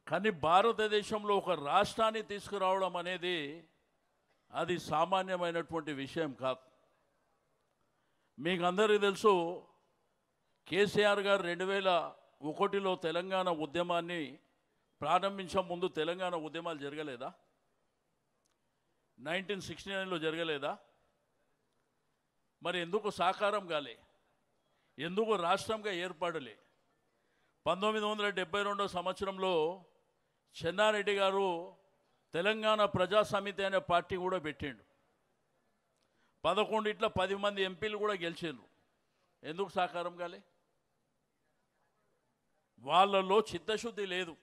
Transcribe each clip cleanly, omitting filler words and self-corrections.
కానీ భారతదేశంలో ఒక రాష్ట్రాన్ని తీసుకురావడం అనేది అది సామాన్యమైనటువంటి విషయం కాదు. మీకు అందరికీ తెలుసు, కేసీఆర్ గారు 2001లో తెలంగాణ ఉద్యమాన్ని ప్రారంభించే ముందు తెలంగాణ ఉద్యమాలు జరగలేదా? 1969లో జరగలేదా? మరి ఎందుకు సాకారం కాలే? ఎందుకు రాష్ట్రంగా ఏర్పడలే? 1972 సంవత్సరంలో చెన్నారెడ్డి గారు తెలంగాణ ప్రజా సమితి అనే పార్టీ కూడా పెట్టిండు. 11 10 మంది ఎంపీలు కూడా గెలిచిండ్రు. ఎందుకు సాకారం కాలే? వాళ్ళలో చిత్తశుద్ధి లేదు.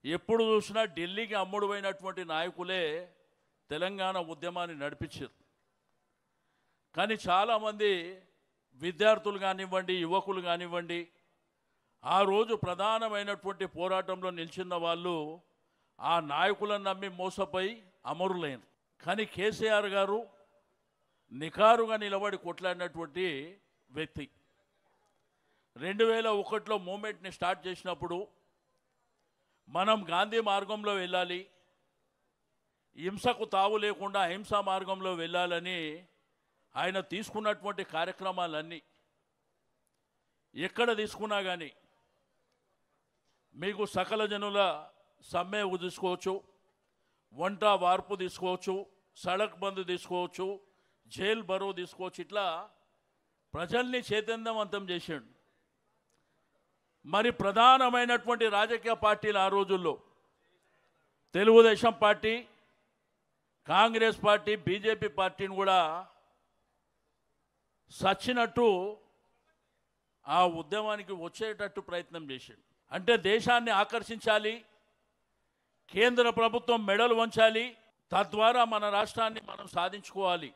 ఎప్పుడు చూసినా ఢిల్లీకి అమ్ముడుపోయినటువంటి నాయకులే తెలంగాణ ఉద్యమాన్ని నడిపించారు. కానీ చాలామంది విద్యార్థులు కానివ్వండి, యువకులు కానివ్వండి, ఆ రోజు ప్రధానమైనటువంటి పోరాటంలో నిలిచిన వాళ్ళు ఆ నాయకులను నమ్మి మోసపోయి అమరులైన. కానీ కేసీఆర్ గారు నికారుగా నిలబడి కొట్లాడినటువంటి వ్యక్తి. 2001లో మూమెంట్ని స్టార్ట్ చేసినప్పుడు మనం గాంధీ మార్గంలో వెళ్ళాలి, హింసకు తావు లేకుండా అహింసా మార్గంలో వెళ్ళాలని ఆయన తీసుకున్నటువంటి కార్యక్రమాలన్నీ ఎక్కడ తీసుకున్నా కానీ మీకు సకల జనుల సమ్మె తీసుకోవచ్చు, వంట వార్పు తీసుకోవచ్చు, సడక్ బంద్ తీసుకోవచ్చు, జైల్ బరో తీసుకోవచ్చు. ఇట్లా ప్రజల్ని చైతన్యవంతం చేశాడు. మరి ప్రధానమైనటువంటి రాజకీయ పార్టీలు ఆ రోజుల్లో Telugu Desam party, Congress party, BJP పార్టీని కూడా సచ్చినట్టు ఆ ఉద్యమానికి వచ్చేటట్టు ప్రయత్నం చేశాడు. అంటే దేశాన్ని ఆకర్షించాలి, కేంద్ర ప్రభుత్వం మెడలు వంచాలి, తద్వారా మన రాష్ట్రాన్ని మనం సాధించుకోవాలి.